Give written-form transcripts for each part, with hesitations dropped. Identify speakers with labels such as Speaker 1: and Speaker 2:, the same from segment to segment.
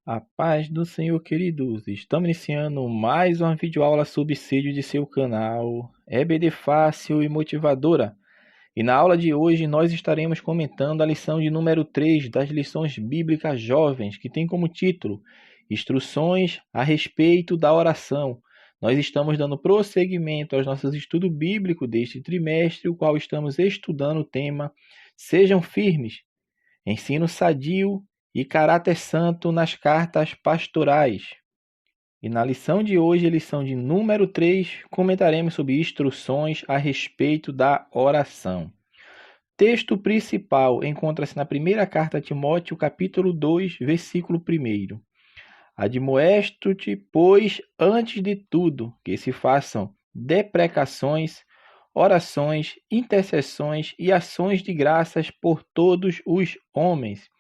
Speaker 1: A paz do Senhor, queridos. Estamos iniciando mais uma videoaula sobre sídio de seu canal EBD Fácil e Motivadora. E na aula de hoje nós estaremos comentando a lição de número 3 das lições bíblicas jovens, que tem como título Instruções a respeito da oração. Nós estamos dando prosseguimento aos nossos estudos bíblicos deste trimestre, o qual estamos estudando o tema Sejam Firmes, Ensino Sadio e Caráter Santo nas Cartas Pastorais. E na lição de hoje, lição de número 3, comentaremos sobre instruções a respeito da oração. Texto principal encontra-se na primeira carta a Timóteo, capítulo 2, versículo 1. Admoesto-te, pois, antes de tudo, que se façam deprecações, orações, intercessões e ações de graças por todos os homens.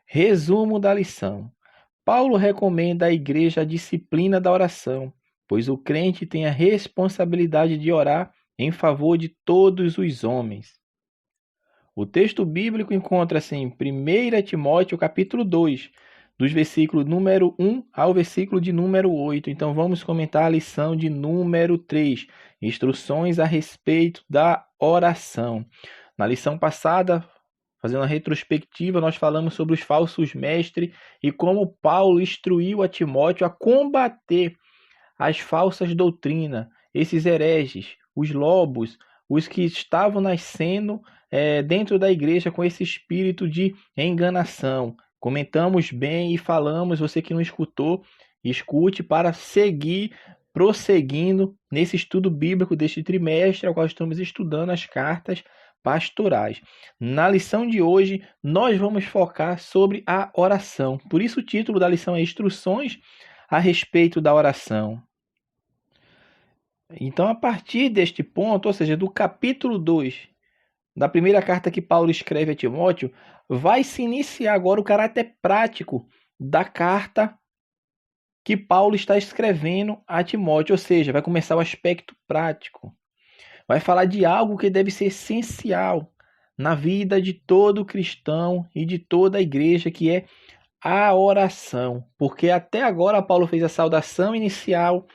Speaker 1: Resumo da lição. Paulo recomenda à igreja a disciplina da oração, pois o crente tem a responsabilidade de orar em favor de todos os homens. O texto bíblico encontra-se em 1 Timóteo, capítulo 2, dos versículos número 1 ao versículo de número 8. Então vamos comentar a lição de número 3, instruções a respeito da oração. Na lição passada, fazendo a retrospectiva, nós falamos sobre os falsos mestres e como Paulo instruiu a Timóteo a combater as falsas doutrinas, esses hereges, os lobos, os que estavam nascendo dentro da igreja com esse espírito de enganação. Comentamos bem e falamos, você que não escutou, escute para seguir prosseguindo nesse estudo bíblico deste trimestre, ao qual estamos estudando as cartas pastorais. Na lição de hoje, nós vamos focar sobre a oração. Por isso o título da lição é Instruções a respeito da oração. Então, a partir deste ponto, ou seja, do capítulo 2, da primeira carta que Paulo escreve a Timóteo, vai se iniciar agora o caráter prático da carta que Paulo está escrevendo a Timóteo, ou seja, vai começar o aspecto prático. Vai falar de algo que deve ser essencial na vida de todo cristão e de toda a igreja, que é a oração. Porque até agora Paulo fez a saudação inicial,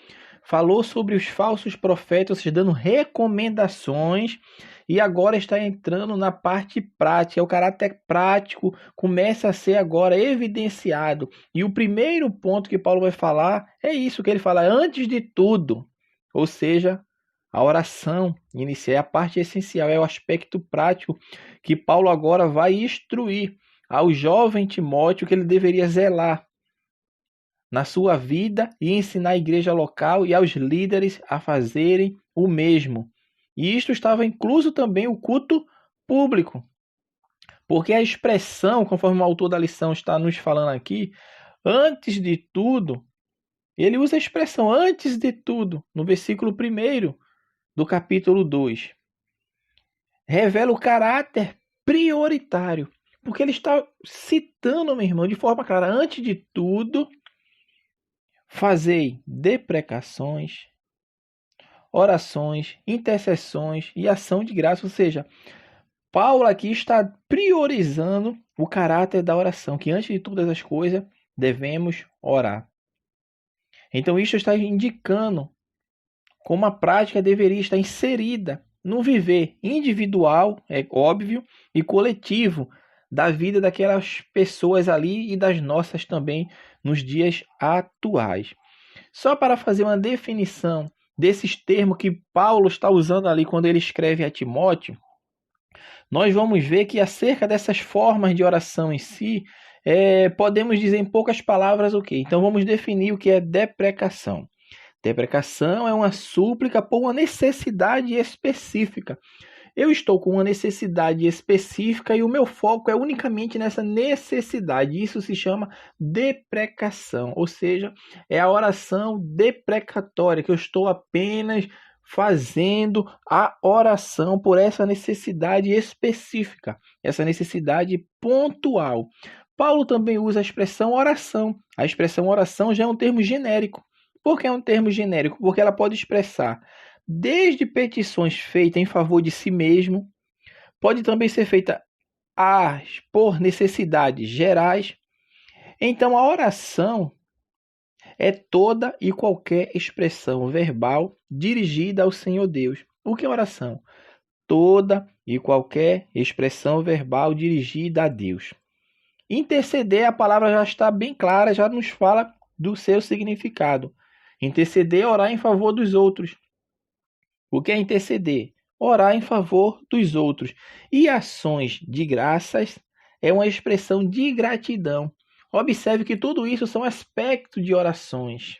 Speaker 1: falou sobre os falsos profetas, ou seja, dando recomendações, e agora está entrando na parte prática. O caráter prático começa a ser agora evidenciado. E o primeiro ponto que Paulo vai falar é isso que ele fala, antes de tudo. Ou seja, a oração inicial é a parte essencial, é o aspecto prático que Paulo agora vai instruir ao jovem Timóteo que ele deveria zelar na sua vida e ensinar a igreja local e aos líderes a fazerem o mesmo. E isto estava incluso também o culto público, porque a expressão, conforme o autor da lição está nos falando aqui, antes de tudo, ele usa a expressão antes de tudo, no versículo 1 do capítulo 2. Revela o caráter prioritário, porque ele está citando, meu irmão, de forma clara, antes de tudo, fazei deprecações, orações, intercessões e ação de graça. Ou seja, Paulo aqui está priorizando o caráter da oração, que antes de todas as coisas devemos orar. Então isso está indicando como a prática deveria estar inserida no viver individual, é óbvio, e coletivo da vida daquelas pessoas ali e das nossas também nos dias atuais. Só para fazer uma definição desses termos que Paulo está usando ali quando ele escreve a Timóteo, nós vamos ver que acerca dessas formas de oração em si, podemos dizer em poucas palavras o quê? Então vamos definir o que é deprecação. Deprecação é uma súplica por uma necessidade específica. Eu estou com uma necessidade específica e o meu foco é unicamente nessa necessidade. Isso se chama deprecação, ou seja, é a oração deprecatória, que eu estou apenas fazendo a oração por essa necessidade específica, essa necessidade pontual. Paulo também usa a expressão oração. A expressão oração já é um termo genérico. Por que é um termo genérico? Porque ela pode expressar desde petições feitas em favor de si mesmo, pode também ser feita por necessidades gerais Então, a oração é toda e qualquer expressão verbal dirigida ao Senhor Deus. O que é oração? Toda e qualquer expressão verbal dirigida a Deus. Interceder, a palavra já está bem clara, já nos fala do seu significado. Interceder é orar em favor dos outros. O que é interceder? Orar em favor dos outros. E ações de graças é uma expressão de gratidão. Observe que tudo isso são aspectos de orações.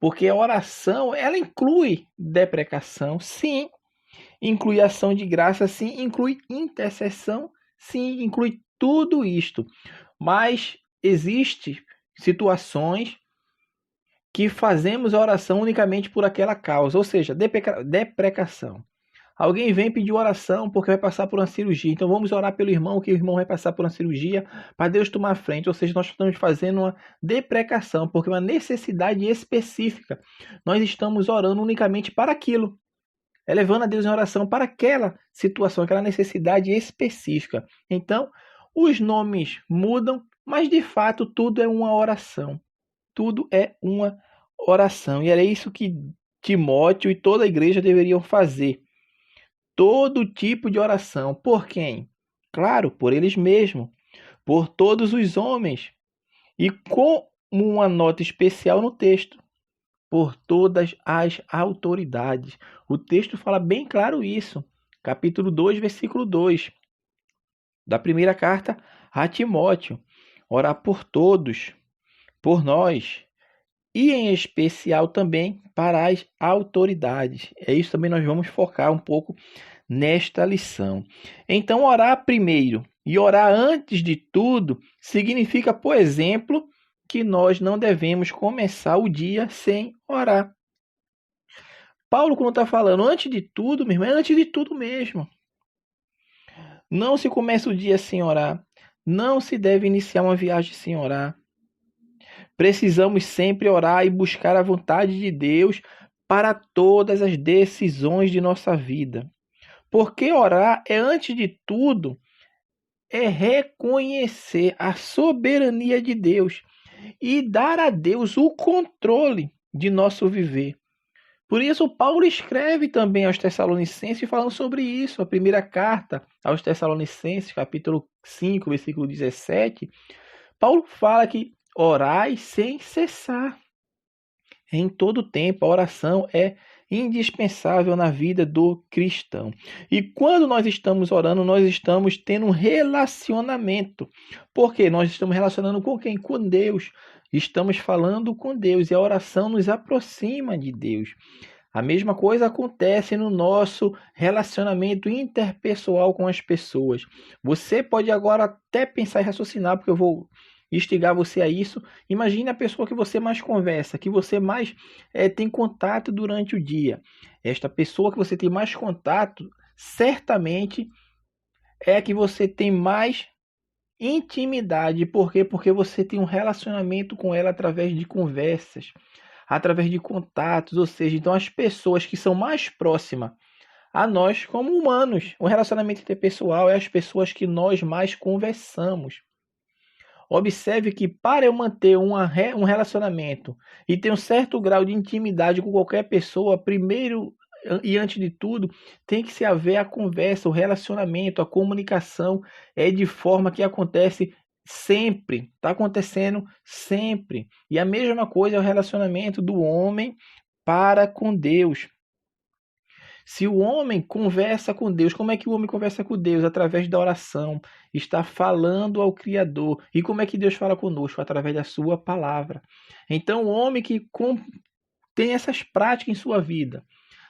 Speaker 1: Porque a oração, ela inclui deprecação, sim. Inclui ação de graça, sim. Inclui intercessão, sim. Inclui tudo isto. Mas existem situações que fazemos a oração unicamente por aquela causa, ou seja, deprecação. Alguém vem pedir oração porque vai passar por uma cirurgia. Então vamos orar pelo irmão, que o irmão vai passar por uma cirurgia, para Deus tomar a frente. Ou seja, nós estamos fazendo uma deprecação, porque é uma necessidade específica. Nós estamos orando unicamente para aquilo. Elevando a Deus em oração para aquela situação, aquela necessidade específica. Então, os nomes mudam, mas de fato tudo é uma oração. Tudo é uma oração. E era isso que Timóteo e toda a igreja deveriam fazer. Todo tipo de oração. Por quem? Claro, por eles mesmos. Por todos os homens. E com uma nota especial no texto. Por todas as autoridades. O texto fala bem claro isso. Capítulo 2, versículo 2. Da primeira carta a Timóteo. Orar por todos. Por nós. E em especial também para as autoridades. É isso também nós vamos focar um pouco nesta lição. Então, orar primeiro e orar antes de tudo significa, por exemplo, que nós não devemos começar o dia sem orar. Paulo, quando está falando antes de tudo, meu irmão, é antes de tudo mesmo. Não se começa o dia sem orar. Não se deve iniciar uma viagem sem orar. Precisamos sempre orar e buscar a vontade de Deus para todas as decisões de nossa vida. Porque orar é, antes de tudo, é reconhecer a soberania de Deus e dar a Deus o controle de nosso viver. Por isso, Paulo escreve também aos Tessalonicenses falando sobre isso. A primeira carta aos Tessalonicenses, capítulo 5, versículo 17, Paulo fala que orai sem cessar. Em todo tempo, a oração é indispensável na vida do cristão. E quando nós estamos orando, nós estamos tendo um relacionamento. Por quê? Nós estamos relacionando com quem? Com Deus. Estamos falando com Deus e a oração nos aproxima de Deus. A mesma coisa acontece no nosso relacionamento interpessoal com as pessoas. Você pode agora até pensar e raciocinar, porque eu vou instigar você a isso. Imagine a pessoa que você mais conversa, que você mais tem contato durante o dia. Esta pessoa que você tem mais contato, certamente é a que você tem mais intimidade. Por quê? Porque você tem um relacionamento com ela através de conversas, através de contatos, ou seja, então as pessoas que são mais próximas a nós como humanos, o relacionamento interpessoal é as pessoas que nós mais conversamos. Observe que para eu manter um relacionamento e ter um certo grau de intimidade com qualquer pessoa, primeiro e antes de tudo, tem que se haver a conversa, o relacionamento, a comunicação é de forma que acontece sempre, está acontecendo sempre. E a mesma coisa é o relacionamento do homem para com Deus. Se o homem conversa com Deus, como é que o homem conversa com Deus? Através da oração, está falando ao Criador. E como é que Deus fala conosco? Através da sua palavra. Então, o homem que tem essas práticas em sua vida,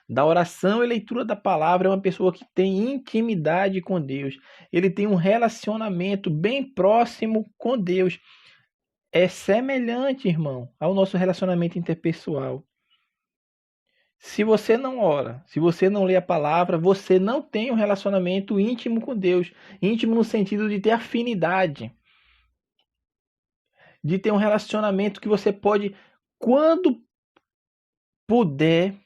Speaker 1: da oração e leitura da palavra, é uma pessoa que tem intimidade com Deus. Ele tem um relacionamento bem próximo com Deus. É semelhante, irmão, ao nosso relacionamento interpessoal. Se você não ora, se você não lê a palavra, você não tem um relacionamento íntimo com Deus. Íntimo no sentido de ter afinidade. De ter um relacionamento que você pode, quando puder,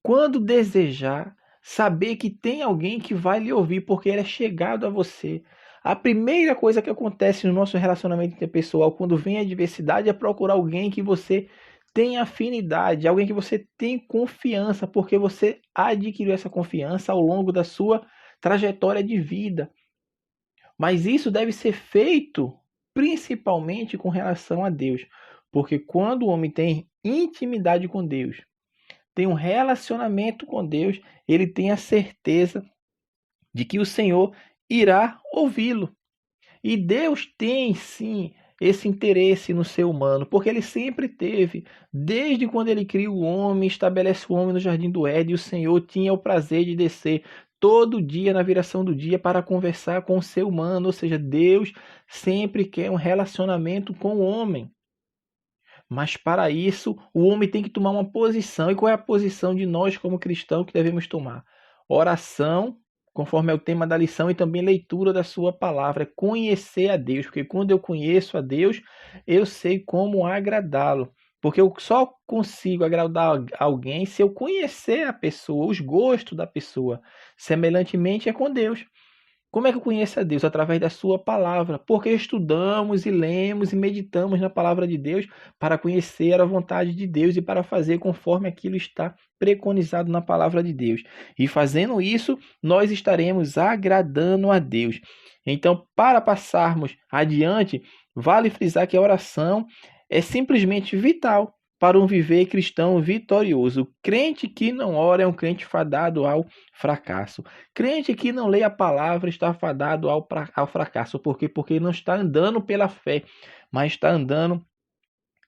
Speaker 1: quando desejar, saber que tem alguém que vai lhe ouvir, porque ele é chegado a você. A primeira coisa que acontece no nosso relacionamento interpessoal quando vem a adversidade é procurar alguém que você tem afinidade, alguém que você tem confiança, porque você adquiriu essa confiança ao longo da sua trajetória de vida. Mas isso deve ser feito principalmente com relação a Deus, porque quando o homem tem intimidade com Deus, tem um relacionamento com Deus, ele tem a certeza de que o Senhor irá ouvi-lo. E Deus tem sim esse interesse no ser humano, porque ele sempre teve, desde quando ele cria o homem, estabelece o homem no jardim do Éden, e o Senhor tinha o prazer de descer todo dia na viração do dia para conversar com o ser humano, ou seja, Deus sempre quer um relacionamento com o homem. Mas para isso, o homem tem que tomar uma posição. E qual é a posição de nós como cristãos que devemos tomar? Oração, conforme é o tema da lição, e também leitura da sua palavra, é conhecer a Deus, porque quando eu conheço a Deus, eu sei como agradá-lo. Porque eu só consigo agradar alguém se eu conhecer a pessoa, os gostos da pessoa. Semelhantemente é com Deus. Como é que eu conheço a Deus? Através da sua palavra, porque estudamos e lemos e meditamos na palavra de Deus para conhecer a vontade de Deus e para fazer conforme aquilo está preconizado na palavra de Deus. E fazendo isso, nós estaremos agradando a Deus. Então, para passarmos adiante, vale frisar que a oração é simplesmente vital para um viver cristão vitorioso. O crente que não ora é um crente fadado ao fracasso. Crente que não lê a palavra está fadado ao fracasso. Por quê? Porque não está andando pela fé, mas está andando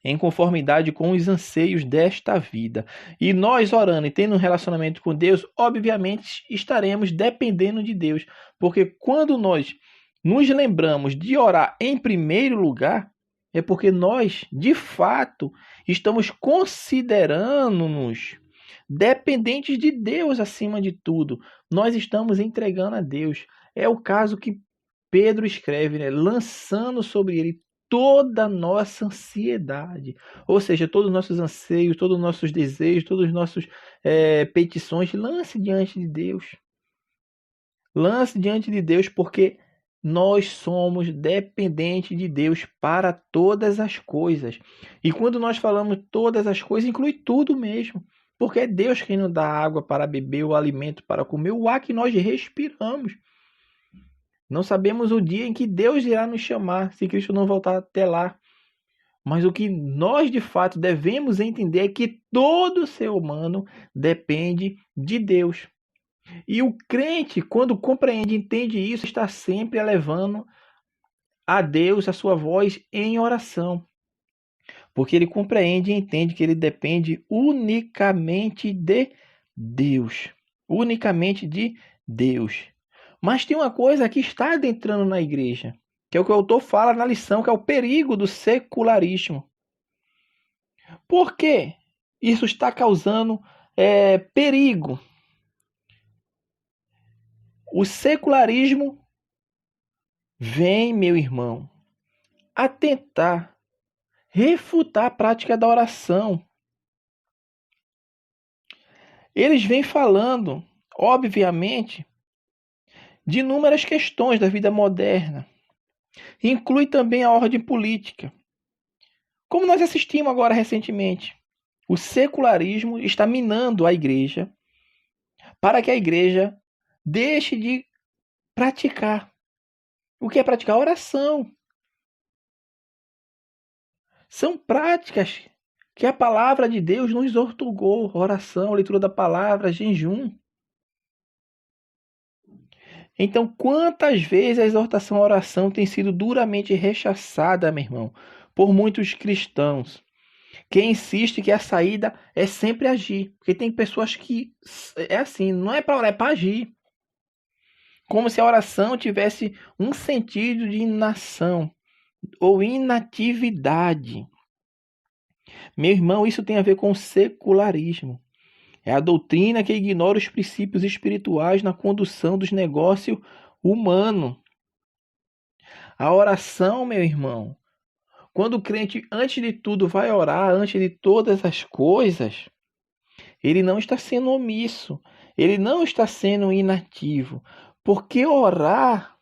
Speaker 1: em conformidade com os anseios desta vida. E nós orando e tendo um relacionamento com Deus, obviamente estaremos dependendo de Deus. Porque quando nós nos lembramos de orar em primeiro lugar, é porque nós, de fato, estamos considerando-nos dependentes de Deus acima de tudo. Nós estamos entregando a Deus. É o caso que Pedro escreve, né? Lançando sobre ele toda a nossa ansiedade. Ou seja, todos os nossos anseios, todos os nossos desejos, todas as nossas petições, lance diante de Deus. Lance diante de Deus, porque nós somos dependentes de Deus para todas as coisas. E quando nós falamos todas as coisas, inclui tudo mesmo. Porque é Deus quem nos dá água para beber, o alimento para comer, o ar que nós respiramos. Não sabemos o dia em que Deus irá nos chamar, se Cristo não voltar até lá. Mas o que nós de fato devemos entender é que todo ser humano depende de Deus. E o crente, quando compreende e entende isso, está sempre elevando a Deus a sua voz em oração. Porque ele compreende e entende que ele depende unicamente de Deus. Unicamente de Deus. Mas tem uma coisa que está adentrando na igreja, que é o que o autor fala na lição, que é o perigo do secularismo. Por quê? Isso está causando perigo. O secularismo vem, meu irmão, a tentar refutar a prática da oração. Eles vêm falando, obviamente, de inúmeras questões da vida moderna. Inclui também a ordem política. Como nós assistimos agora recentemente, o secularismo está minando a igreja para que a igreja deixe de praticar. O que é praticar? Oração. São práticas que a palavra de Deus nos outorgou. Oração, leitura da palavra, jejum. Então, quantas vezes a exortação à oração tem sido duramente rechaçada, meu irmão, por muitos cristãos, que insiste que a saída é sempre agir. Porque tem pessoas que é assim, não é para orar, é para agir. Como se a oração tivesse um sentido de inação ou inatividade. Meu irmão, isso tem a ver com o secularismo. É a doutrina que ignora os princípios espirituais na condução dos negócios humanos. A oração, meu irmão, quando o crente, antes de tudo, vai orar, antes de todas as coisas, ele não está sendo omisso, ele não está sendo inativo. Porque orar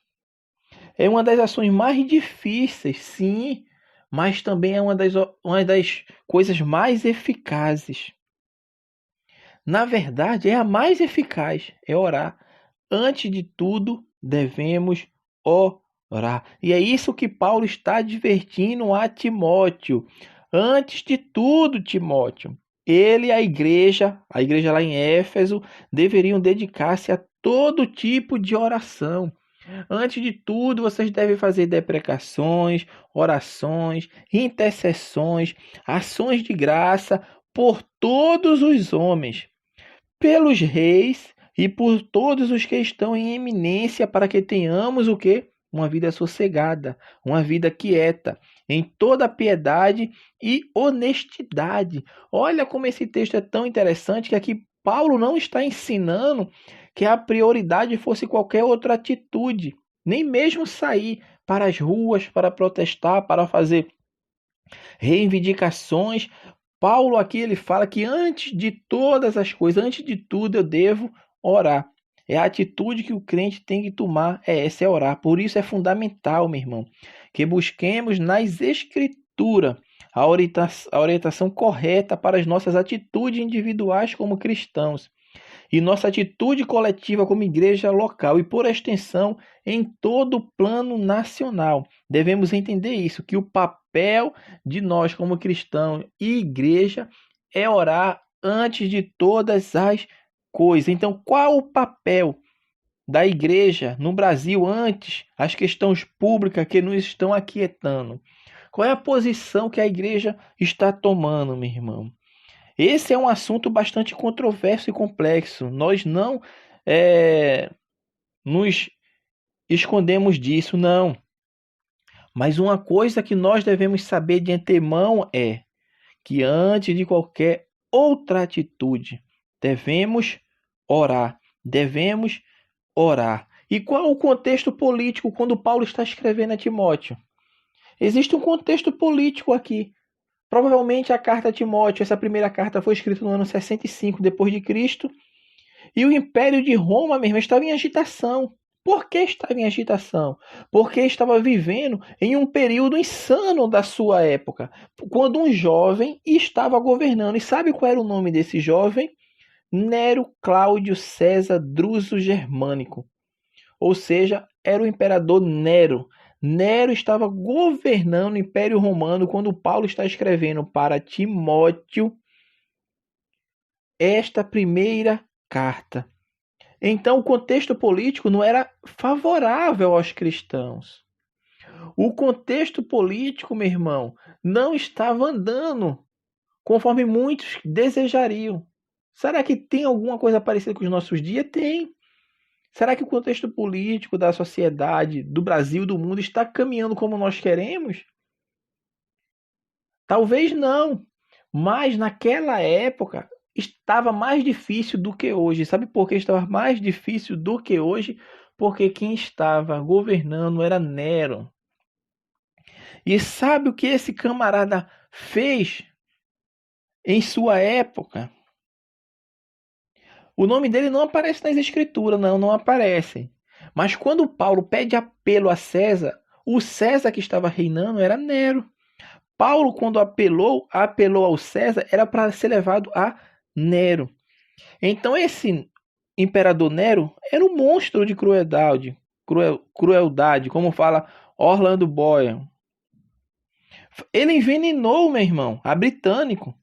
Speaker 1: É uma das ações mais difíceis, sim, mas também é uma das coisas mais eficazes. Na verdade, é a mais eficaz, é orar. Antes de tudo, devemos orar. E é isso que Paulo está advertindo a Timóteo. Antes de tudo, Timóteo, ele e a igreja lá em Éfeso, deveriam dedicar-se a todo tipo de oração. Antes de tudo, vocês devem fazer deprecações, orações, intercessões, ações de graça por todos os homens, pelos reis e por todos os que estão em eminência, para que tenhamos o quê? Uma vida sossegada, uma vida quieta, em toda piedade e honestidade. Olha como esse texto é tão interessante, que aqui Paulo não está ensinando que a prioridade fosse qualquer outra atitude, nem mesmo sair para as ruas para protestar, para fazer reivindicações. Paulo aqui ele fala que antes de todas as coisas, antes de tudo, eu devo orar. É a atitude que o crente tem que tomar, é essa, é orar. Por isso é fundamental, meu irmão, que busquemos nas Escrituras a orientação correta para as nossas atitudes individuais como cristãos e nossa atitude coletiva como igreja local e, por extensão, em todo o plano nacional. Devemos entender isso, que o papel de nós como cristãos e igreja é orar antes de todas as coisas. Então, qual o papel da igreja no Brasil antes as questões públicas que nos estão aquietando? Qual é a posição que a igreja está tomando, meu irmão? Esse é um assunto bastante controverso e complexo. Nós não nos escondemos disso, não. Mas uma coisa que nós devemos saber de antemão é que antes de qualquer outra atitude, devemos orar. Devemos orar. E qual o contexto político quando Paulo está escrevendo a Timóteo? Existe um contexto político aqui. Provavelmente a carta a Timóteo, essa primeira carta foi escrita no ano 65 depois de Cristo, e o Império de Roma mesmo estava em agitação. Por que estava em agitação? Porque estava vivendo em um período insano da sua época, quando um jovem estava governando. E sabe qual era o nome desse jovem? Nero Cláudio César Druso Germânico. Ou seja, era o imperador Nero. Nero estava governando o Império Romano quando Paulo está escrevendo para Timóteo esta primeira carta. Então, o contexto político não era favorável aos cristãos. O contexto político, meu irmão, não estava andando conforme muitos desejariam. Será que tem alguma coisa parecida com os nossos dias? Tem. Será que o contexto político da sociedade, do Brasil, do mundo, está caminhando como nós queremos? Talvez não. Mas naquela época estava mais difícil do que hoje. Sabe por que estava mais difícil do que hoje? Porque quem estava governando era Nero. E sabe o que esse camarada fez em sua época? O nome dele não aparece nas escrituras, não aparece. Mas quando Paulo pede apelo a César, o César que estava reinando era Nero. Paulo, quando apelou ao César, era para ser levado a Nero. Então esse imperador Nero era um monstro de crueldade, como fala Orlando Boyle. Ele envenenou, meu irmão, a britânico.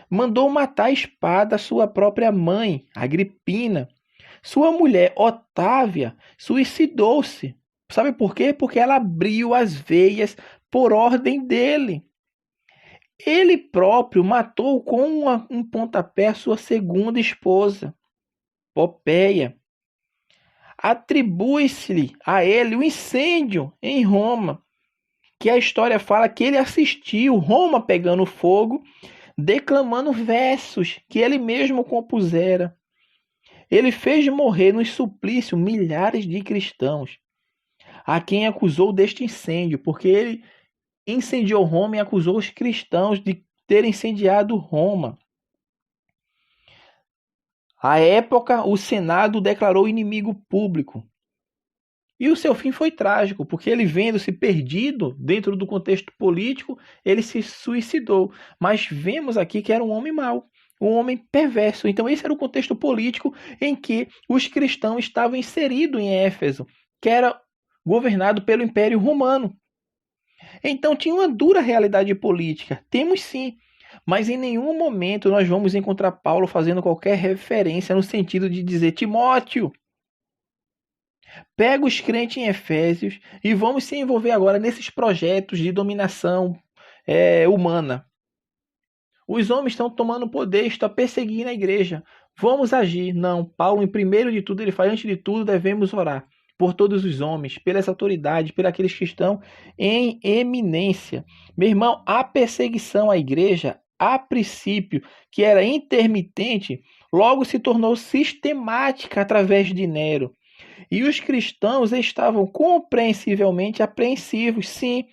Speaker 1: Mandou matar a espada sua própria mãe, Agripina. Sua mulher, Otávia, suicidou-se. Sabe por quê? Porque ela abriu as veias por ordem dele. Ele próprio matou com um pontapé a sua segunda esposa, Popéia. Atribui-se-lhe a ele o incêndio em Roma, que a história fala que ele assistiu Roma pegando fogo, declamando versos que ele mesmo compusera. Ele fez morrer no suplício milhares de cristãos, a quem acusou deste incêndio, porque ele incendiou Roma e acusou os cristãos de terem incendiado Roma. À época, o Senado declarou inimigo público. E o seu fim foi trágico, porque ele, vendo-se perdido dentro do contexto político, ele se suicidou. Mas vemos aqui que era um homem mau, um homem perverso. Então esse era o contexto político em que os cristãos estavam inseridos em Éfeso, que era governado pelo Império Romano. Então tinha uma dura realidade política. Temos sim. Mas em nenhum momento nós vamos encontrar Paulo fazendo qualquer referência no sentido de dizer: Timóteo, pega os crentes em Efésios e vamos se envolver agora nesses projetos de dominação humana. Os homens estão tomando poder, estão perseguindo a igreja. Vamos agir. Não, Paulo, em primeiro de tudo, ele fala: antes de tudo, devemos orar por todos os homens, pelas autoridades, por aqueles que estão em eminência. Meu irmão, a perseguição à igreja, a princípio, que era intermitente, logo se tornou sistemática através de Nero. E os cristãos estavam compreensivelmente apreensivos, sim.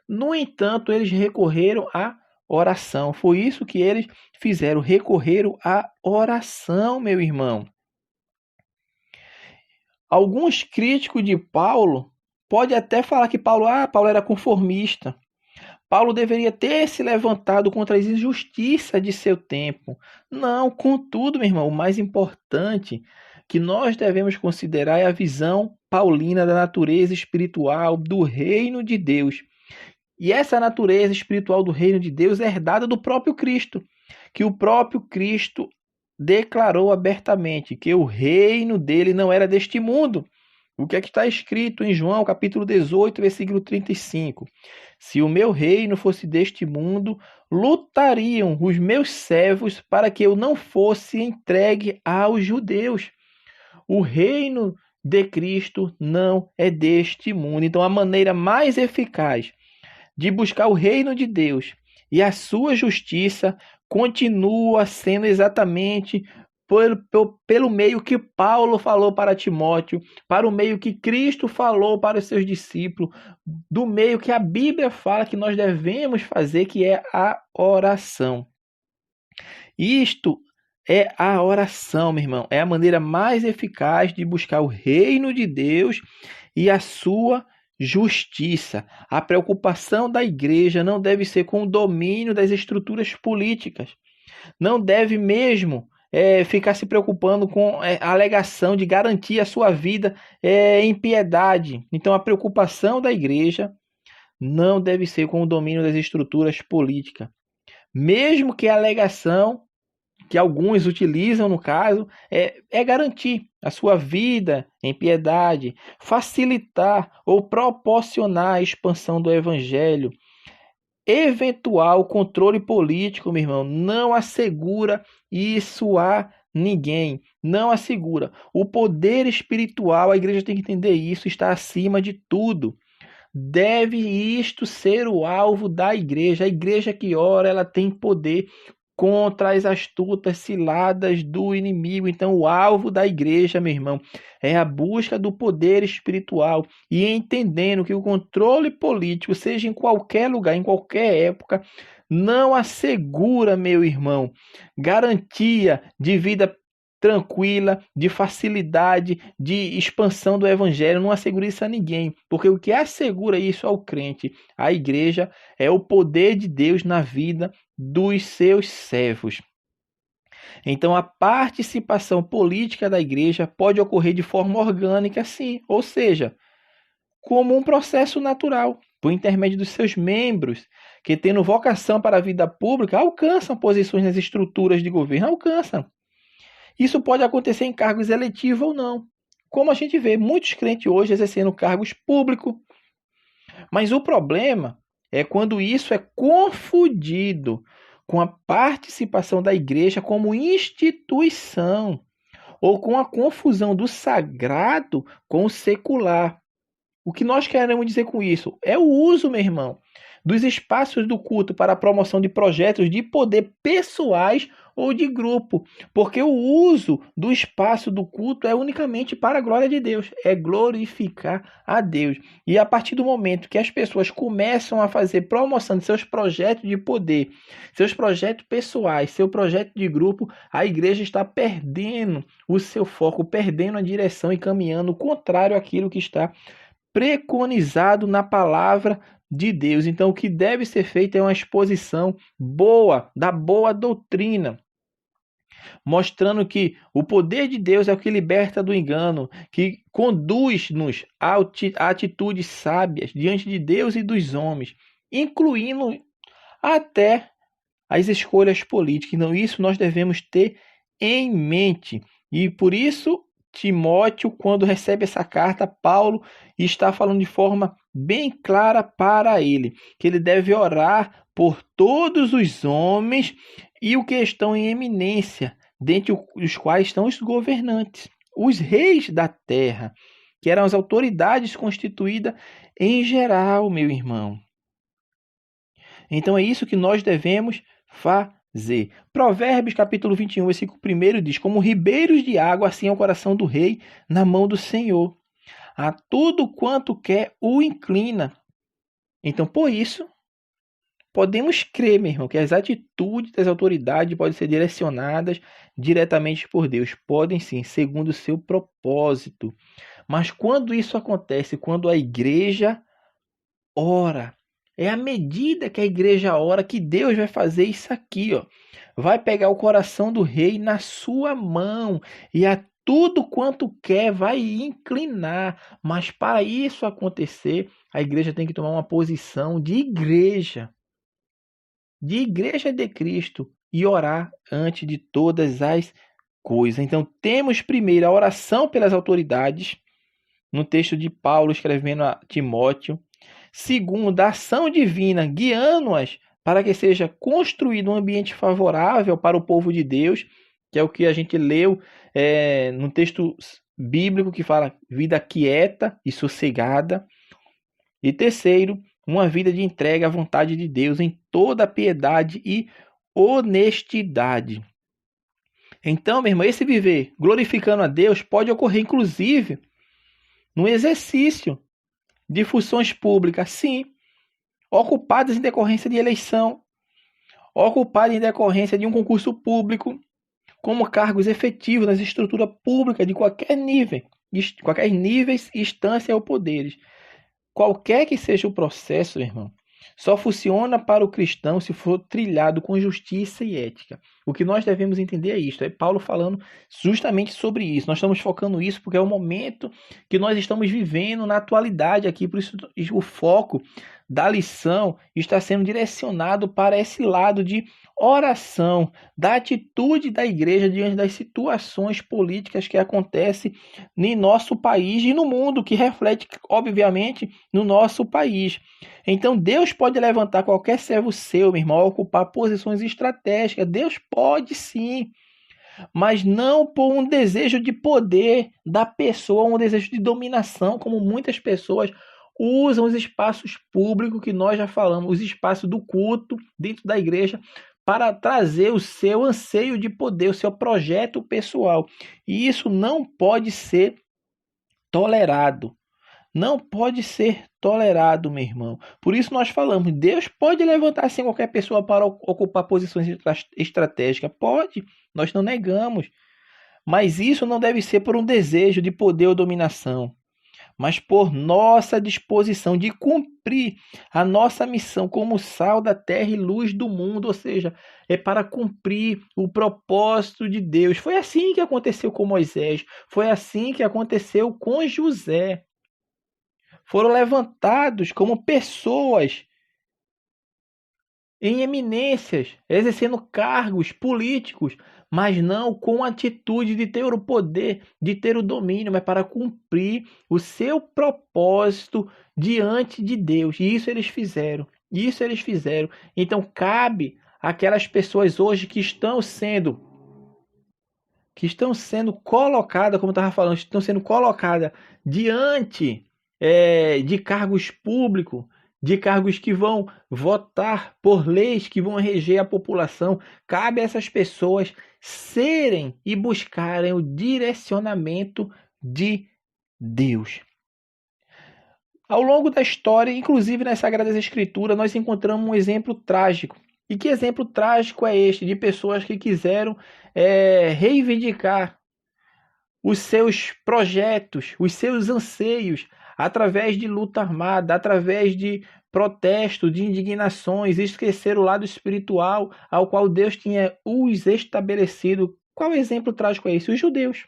Speaker 1: No entanto, eles recorreram à oração. Foi isso que eles fizeram, recorreram à oração, meu irmão. Alguns críticos de Paulo podem até falar que Paulo era conformista. Paulo deveria ter se levantado contra as injustiças de seu tempo. Não, contudo, meu irmão, o mais importante que nós devemos considerar é a visão paulina da natureza espiritual do reino de Deus. E essa natureza espiritual do reino de Deus é herdada do próprio Cristo, que o próprio Cristo declarou abertamente que o reino dele não era deste mundo. O que é que está escrito em João, capítulo 18, versículo 35? Se o meu reino fosse deste mundo, lutariam os meus servos para que eu não fosse entregue aos judeus. O reino de Cristo não é deste mundo. Então, a maneira mais eficaz de buscar o reino de Deus e a sua justiça continua sendo exatamente pelo meio que Paulo falou para Timóteo, para o meio que Cristo falou para os seus discípulos, do meio que a Bíblia fala que nós devemos fazer, que é a oração. Isto é a oração, meu irmão. É a maneira mais eficaz de buscar o reino de Deus e a sua justiça. A preocupação da igreja não deve ser com o domínio das estruturas políticas. Não deve mesmo ficar se preocupando com a alegação de garantir a sua vida em piedade. Então, a preocupação da igreja não deve ser com o domínio das estruturas políticas. Mesmo que a alegação que alguns utilizam, no caso, é garantir a sua vida em piedade, facilitar ou proporcionar a expansão do evangelho. Eventual controle político, meu irmão, não assegura isso a ninguém. Não assegura. O poder espiritual, a igreja tem que entender isso, está acima de tudo. Deve isto ser o alvo da igreja. A igreja que ora, ela tem poder contra as astutas ciladas do inimigo. Então, o alvo da igreja, meu irmão, é a busca do poder espiritual e entendendo que o controle político, seja em qualquer lugar, em qualquer época, não assegura, meu irmão, garantia de vida tranquila, de facilidade, de expansão do evangelho. Não assegura isso a ninguém, porque o que assegura isso ao crente, à igreja, é o poder de Deus na vida dos seus servos. Então, a participação política da igreja pode ocorrer de forma orgânica, sim, ou seja, como um processo natural, por intermédio dos seus membros, que tendo vocação para a vida pública, alcançam posições nas estruturas de governo, alcançam. Isso pode acontecer em cargos eletivos ou não. Como a gente vê muitos crentes hoje exercendo cargos públicos. Mas o problema é quando isso é confundido com a participação da igreja como instituição, ou com a confusão do sagrado com o secular. O que nós queremos dizer com isso? É o uso, meu irmão, dos espaços do culto para a promoção de projetos de poder pessoais ou de grupo, porque o uso do espaço do culto é unicamente para a glória de Deus, é glorificar a Deus. E a partir do momento que as pessoas começam a fazer promoção de seus projetos de poder, seus projetos pessoais, seu projeto de grupo, a igreja está perdendo o seu foco, perdendo a direção e caminhando contrário àquilo que está preconizado na palavra de Deus. Então, o que deve ser feito é uma exposição boa, da boa doutrina, mostrando que o poder de Deus é o que liberta do engano, que conduz-nos a atitudes sábias diante de Deus e dos homens, incluindo até as escolhas políticas. Então, isso nós devemos ter em mente. E por isso, Timóteo, quando recebe essa carta, Paulo está falando de forma bem clara para ele, que ele deve orar por todos os homens e o que estão em eminência, dentre os quais estão os governantes, os reis da terra, que eram as autoridades constituídas em geral, meu irmão. Então é isso que nós devemos fazer. Provérbios capítulo 21, versículo 1 diz: como ribeiros de água, assim é o coração do rei na mão do Senhor. A tudo quanto quer o inclina. Então, por isso, podemos crer, meu irmão, que as atitudes das autoridades podem ser direcionadas diretamente por Deus. Podem sim, segundo o seu propósito. Mas quando isso acontece, quando a igreja ora, é à medida que a igreja ora que Deus vai fazer isso aqui, ó. Vai pegar o coração do rei na sua mão e a tudo quanto quer vai inclinar. Mas para isso acontecer, a igreja tem que tomar uma posição de igreja de Cristo e orar antes de todas as coisas. Então temos primeiro a oração pelas autoridades, no texto de Paulo escrevendo a Timóteo. Segundo, a ação divina guiando-as para que seja construído um ambiente favorável para o povo de Deus, que é o que a gente leu no texto bíblico que fala vida quieta e sossegada. E terceiro, uma vida de entrega à vontade de Deus em toda piedade e honestidade. Então, meu irmão, esse viver glorificando a Deus pode ocorrer, inclusive, no exercício de funções públicas, sim, ocupadas em decorrência de eleição, ocupadas em decorrência de um concurso público, como cargos efetivos nas estruturas públicas de qualquer níveis, instância ou poderes. Qualquer que seja o processo, meu irmão, só funciona para o cristão se for trilhado com justiça e ética. O que nós devemos entender é isto. É Paulo falando justamente sobre isso. Nós estamos focando isso porque é o momento que nós estamos vivendo na atualidade aqui. Por isso o foco da lição está sendo direcionado para esse lado de oração, da atitude da igreja diante das situações políticas que acontecem em nosso país e no mundo, que reflete, obviamente, no nosso país. Então, Deus pode levantar qualquer servo seu, meu irmão, a ocupar posições estratégicas. Deus pode sim, mas não por um desejo de poder da pessoa, um desejo de dominação, como muitas pessoas usam os espaços públicos que nós já falamos, os espaços do culto dentro da igreja, para trazer o seu anseio de poder, o seu projeto pessoal. E isso não pode ser tolerado. Não pode ser tolerado, meu irmão. Por isso nós falamos, Deus pode levantar sim qualquer pessoa para ocupar posições estratégicas. Pode, nós não negamos. Mas isso não deve ser por um desejo de poder ou dominação, mas por nossa disposição de cumprir a nossa missão como sal da terra e luz do mundo, ou seja, é para cumprir o propósito de Deus. Foi assim que aconteceu com Moisés, foi assim que aconteceu com José. Foram levantados como pessoas em eminências, exercendo cargos políticos, mas não com a atitude de ter o poder, de ter o domínio, mas para cumprir o seu propósito diante de Deus. E isso eles fizeram. Então cabe àquelas pessoas hoje que estão sendo colocadas, como eu estava falando, estão sendo colocadas diante de cargos públicos, de cargos que vão votar por leis que vão reger a população. Cabe a essas pessoas serem e buscarem o direcionamento de Deus. Ao longo da história, inclusive nas Sagradas Escrituras, nós encontramos um exemplo trágico. E que exemplo trágico é este? De pessoas que quiseram reivindicar os seus projetos, os seus anseios, através de luta armada, através de protesto, de indignações, esquecer o lado espiritual ao qual Deus tinha os estabelecido. Qual exemplo trágico é esse? Os judeus.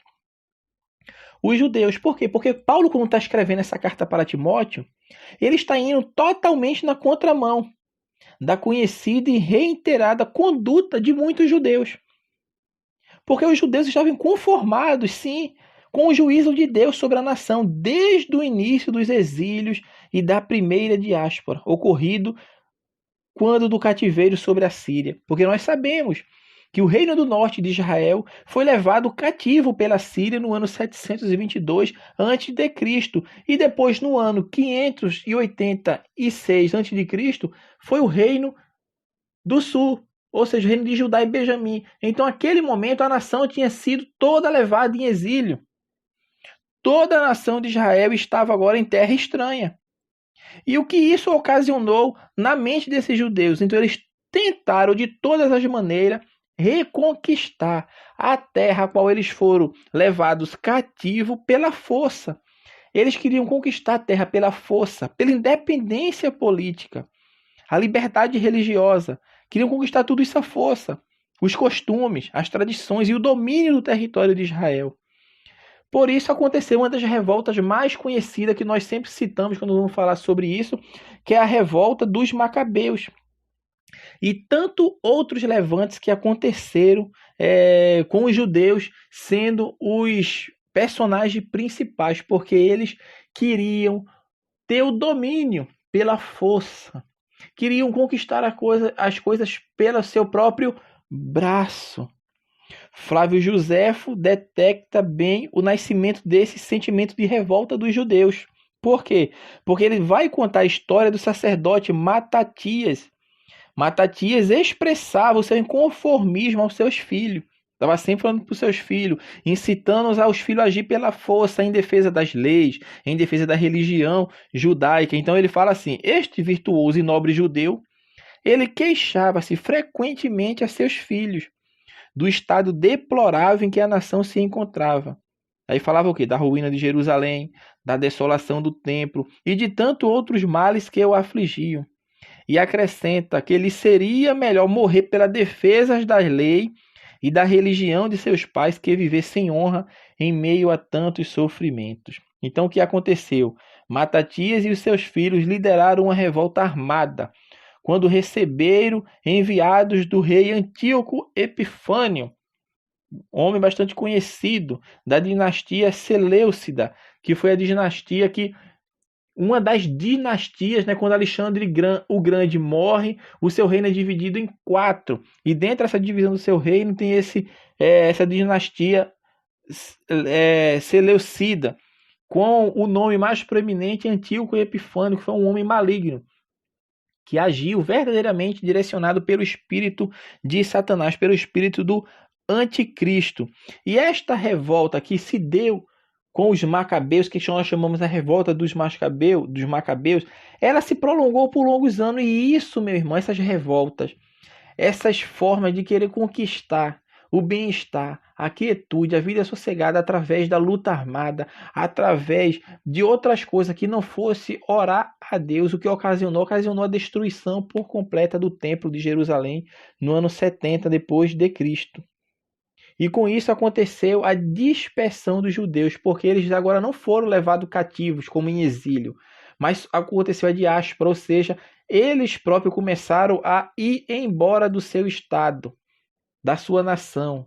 Speaker 1: Os judeus. Por quê? Porque Paulo, quando está escrevendo essa carta para Timóteo, ele está indo totalmente na contramão da conhecida e reiterada conduta de muitos judeus. Porque os judeus estavam conformados, sim, com o juízo de Deus sobre a nação, desde o início dos exílios e da primeira diáspora, ocorrido quando do cativeiro sobre a Síria. Porque nós sabemos que o reino do norte de Israel foi levado cativo pela Síria no ano 722 a.C. E depois, no ano 586 a.C., foi o reino do sul, ou seja, o reino de Judá e Benjamim. Então, naquele momento, a nação tinha sido toda levada em exílio. Toda a nação de Israel estava agora em terra estranha. E o que isso ocasionou na mente desses judeus? Então, eles tentaram, de todas as maneiras, reconquistar a terra a qual eles foram levados cativos pela força. Eles queriam conquistar a terra pela força, pela independência política, a liberdade religiosa. Queriam conquistar tudo isso à força, os costumes, as tradições e o domínio do território de Israel. Por isso aconteceu uma das revoltas mais conhecidas que nós sempre citamos quando vamos falar sobre isso, que é a revolta dos Macabeus. E tanto outros levantes que aconteceram com os judeus sendo os personagens principais, porque eles queriam ter o domínio pela força. Queriam conquistar as coisas pelo seu próprio braço. Flávio Joséfo detecta bem o nascimento desse sentimento de revolta dos judeus. Por quê? Porque ele vai contar a história do sacerdote Matatias. Matatias expressava o seu inconformismo aos seus filhos. Estava sempre falando para os seus filhos, incitando-os aos filhos a agir pela força, em defesa das leis, em defesa da religião judaica. Então ele fala assim: este virtuoso e nobre judeu, ele queixava-se frequentemente a seus filhos do estado deplorável em que a nação se encontrava. Aí falava o quê? Da ruína de Jerusalém, da desolação do templo e de tantos outros males que o afligiam. E acrescenta que lhe seria melhor morrer pela defesa das leis e da religião de seus pais que viver sem honra em meio a tantos sofrimentos. Então o que aconteceu? Matatias e os seus filhos lideraram uma revolta armada, quando receberam enviados do rei Antíoco Epifânio, homem bastante conhecido da dinastia Seleucida, que foi a dinastia que uma das dinastias, quando Alexandre o Grande morre, o seu reino é dividido em 4. E dentro dessa divisão do seu reino tem essa dinastia Seleucida, com o nome mais proeminente Antíoco Epifânio, que foi um homem maligno, que agiu verdadeiramente direcionado pelo espírito de Satanás, pelo espírito do anticristo. E esta revolta que se deu com os macabeus, que nós chamamos a revolta dos macabeus, ela se prolongou por longos anos. E isso, meu irmão, essas revoltas, essas formas de querer conquistar o bem-estar, a quietude, a vida sossegada através da luta armada, através de outras coisas que não fosse orar a Deus, o que ocasionou a destruição por completa do templo de Jerusalém no ano 70 depois de Cristo. E com isso aconteceu a dispersão dos judeus, porque eles agora não foram levados cativos como em exílio, mas aconteceu a diáspora, ou seja, eles próprios começaram a ir embora do seu estado, da sua nação.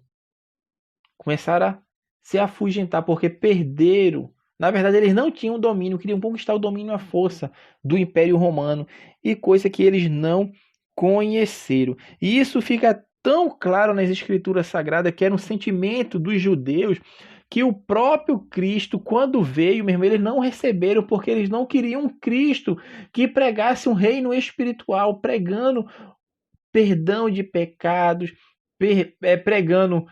Speaker 1: Começaram a se afugentar, porque perderam. Na verdade, eles não tinham domínio, queriam conquistar o domínio à força do Império Romano, e coisa que eles não conheceram. E isso fica tão claro nas Escrituras Sagradas, que era um sentimento dos judeus, que o próprio Cristo, quando veio, meu irmão, eles não receberam porque eles não queriam um Cristo que pregasse um reino espiritual, pregando perdão de pecados, pregando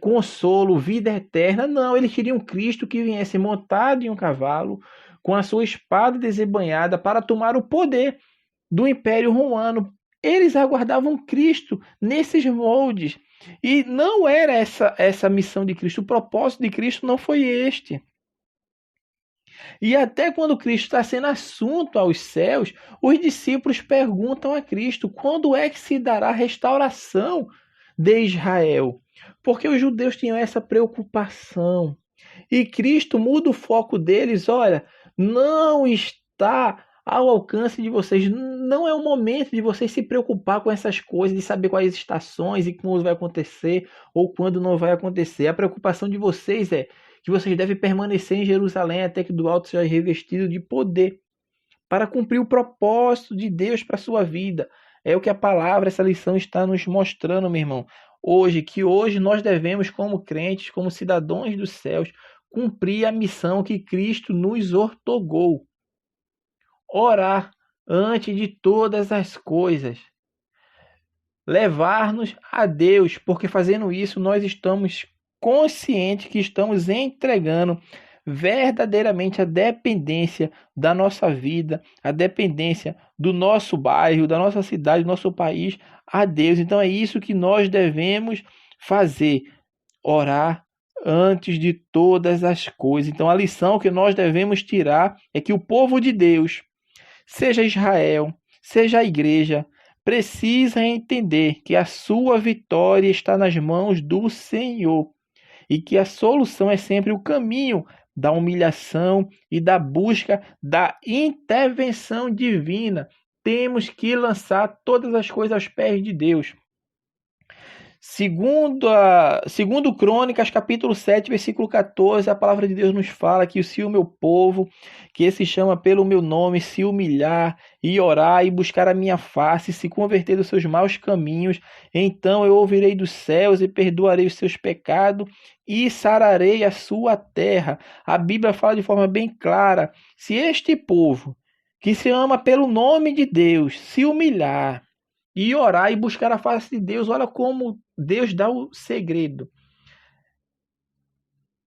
Speaker 1: consolo, vida eterna. Não, eles queriam um Cristo que viesse montado em um cavalo, com a sua espada desembainhada para tomar o poder do Império Romano. Eles aguardavam Cristo nesses moldes. E não era essa missão de Cristo. O propósito de Cristo não foi este. E até quando Cristo está sendo assunto aos céus, os discípulos perguntam a Cristo quando é que se dará a restauração de Israel. Porque os judeus tinham essa preocupação. E Cristo muda o foco deles. Olha, não está ao alcance de vocês. Não é o momento de vocês se preocupar com essas coisas, de saber quais estações e quando vai acontecer ou quando não vai acontecer. A preocupação de vocês é que vocês devem permanecer em Jerusalém até que do alto seja revestido de poder para cumprir o propósito de Deus para a sua vida. É o que a palavra, essa lição está nos mostrando, meu irmão. Hoje nós devemos, como crentes, como cidadãos dos céus, cumprir a missão que Cristo nos ortogou. Orar antes de todas as coisas. Levar-nos a Deus, porque fazendo isso nós estamos conscientes que estamos entregando verdadeiramente a dependência da nossa vida, a dependência do nosso bairro, da nossa cidade, do nosso país a Deus. Então é isso que nós devemos fazer, orar antes de todas as coisas. Então a lição que nós devemos tirar é que o povo de Deus, seja Israel, seja a igreja, precisa entender que a sua vitória está nas mãos do Senhor e que a solução é sempre o caminho da humilhação e da busca da intervenção divina. Temos que lançar todas as coisas aos pés de Deus. Segundo Crônicas, capítulo 7, versículo 14, a palavra de Deus nos fala que se o meu povo, que se chama pelo meu nome, se humilhar e orar e buscar a minha face, se converter dos seus maus caminhos, então eu ouvirei dos céus e perdoarei os seus pecados e sararei a sua terra. A Bíblia fala de forma bem clara, se este povo, que se ama pelo nome de Deus, se humilhar e orar e buscar a face de Deus, olha como Deus dá o segredo.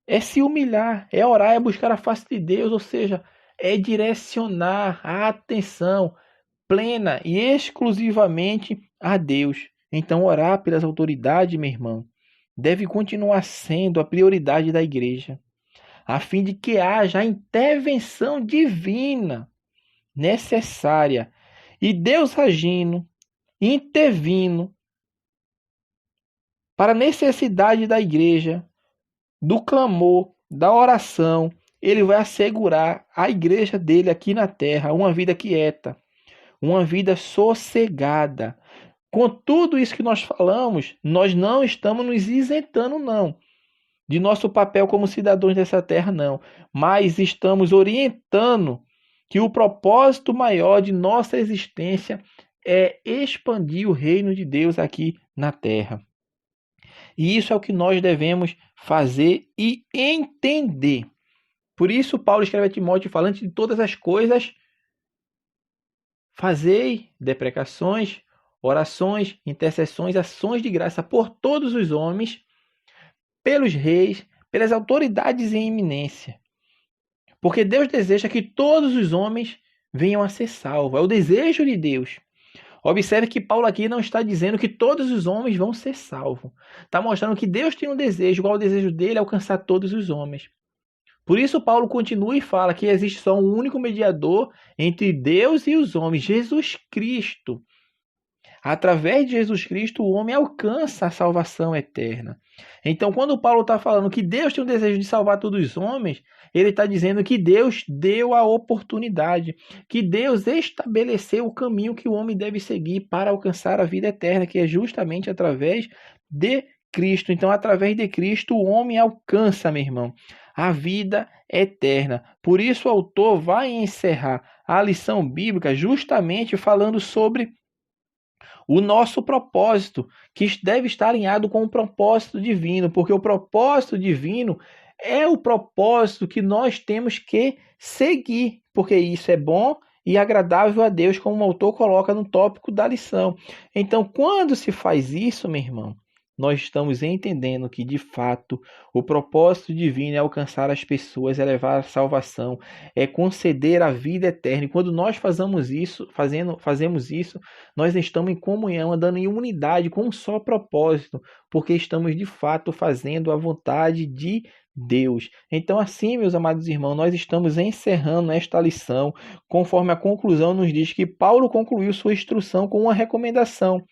Speaker 1: É se humilhar, é orar, é buscar a face de Deus, ou seja, é direcionar a atenção plena e exclusivamente a Deus. Então, orar pelas autoridades, meu irmão, deve continuar sendo a prioridade da igreja, a fim de que haja a intervenção divina necessária e Deus agindo, intervindo para a necessidade da igreja, do clamor, da oração. Ele vai assegurar à igreja dele aqui na terra uma vida quieta, uma vida sossegada. Com tudo isso que nós falamos, nós não estamos nos isentando, não, de nosso papel como cidadãos dessa terra, não. Mas estamos orientando que o propósito maior de nossa existência é expandir o reino de Deus aqui na terra. E isso é o que nós devemos fazer e entender. Por isso, Paulo escreve a Timóteo falando de todas as coisas, fazei deprecações, orações, intercessões, ações de graça por todos os homens, pelos reis, pelas autoridades em eminência. Porque Deus deseja que todos os homens venham a ser salvos. É o desejo de Deus. Observe que Paulo aqui não está dizendo que todos os homens vão ser salvos. Está mostrando que Deus tem um desejo, igual o desejo dele é alcançar todos os homens. Por isso Paulo continua e fala que existe só um único mediador entre Deus e os homens, Jesus Cristo. Através de Jesus Cristo, o homem alcança a salvação eterna. Então, quando Paulo está falando que Deus tem o desejo de salvar todos os homens, ele está dizendo que Deus deu a oportunidade, que Deus estabeleceu o caminho que o homem deve seguir para alcançar a vida eterna, que é justamente através de Cristo. Então, através de Cristo, o homem alcança, meu irmão, a vida eterna. Por isso, o autor vai encerrar a lição bíblica justamente falando sobre o nosso propósito, que deve estar alinhado com o propósito divino, porque o propósito divino é o propósito que nós temos que seguir, porque isso é bom e agradável a Deus, como o autor coloca no tópico da lição. Então, quando se faz isso, meu irmão, nós estamos entendendo que, de fato, o propósito divino é alcançar as pessoas, é levar a salvação, é conceder a vida eterna. E quando nós fazemos isso, nós estamos em comunhão, andando em unidade com um só propósito, porque estamos, de fato, fazendo a vontade de Deus. Então, assim, meus amados irmãos, nós estamos encerrando esta lição, conforme a conclusão nos diz que Paulo concluiu sua instrução com uma recomendação,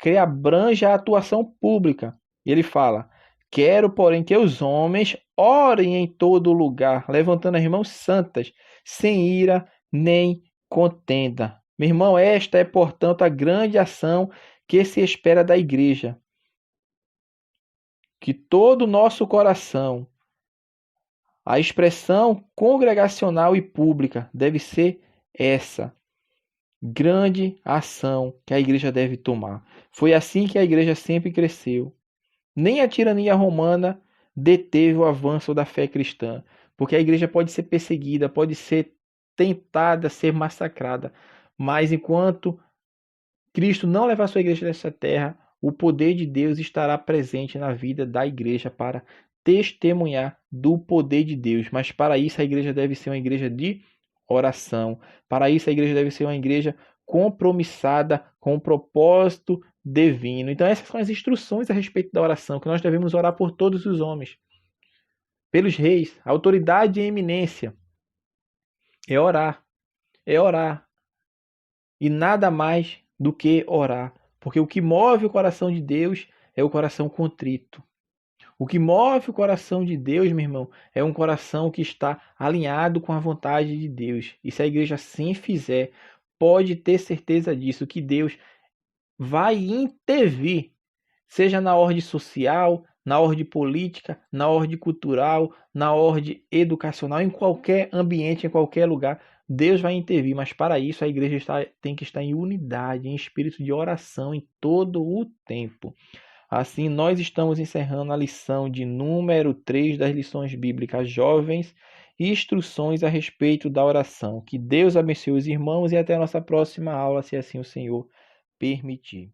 Speaker 1: que abrange a atuação pública. Ele fala: quero, porém, que os homens orem em todo lugar, levantando as mãos santas, sem ira nem contenda. Meu irmão, esta é, portanto, a grande ação que se espera da igreja. Que todo o nosso coração, a expressão congregacional e pública deve ser essa grande ação que a igreja deve tomar. Foi assim que a igreja sempre cresceu. Nem a tirania romana deteve o avanço da fé cristã, porque a igreja pode ser perseguida, pode ser tentada, ser massacrada, mas enquanto Cristo não levar a sua igreja dessa terra, o poder de Deus estará presente na vida da igreja para testemunhar do poder de Deus. Mas para isso a igreja deve ser uma igreja de oração. Para isso a igreja deve ser uma igreja compromissada com o propósito divino. Então essas são as instruções a respeito da oração, que nós devemos orar por todos os homens, pelos reis, autoridade e eminência. É orar. É orar. E nada mais do que orar. Porque o que move o coração de Deus é o coração contrito. O que move o coração de Deus, meu irmão, é um coração que está alinhado com a vontade de Deus. E se a igreja assim fizer, pode ter certeza disso, que Deus vai intervir, seja na ordem social, na ordem política, na ordem cultural, na ordem educacional, em qualquer ambiente, em qualquer lugar. Deus vai intervir, mas para isso a igreja tem que estar em unidade, em espírito de oração em todo o tempo. Assim, nós estamos encerrando a lição de número 3 das lições bíblicas jovens e instruções a respeito da oração. Que Deus abençoe os irmãos e até a nossa próxima aula, se assim o Senhor permitir.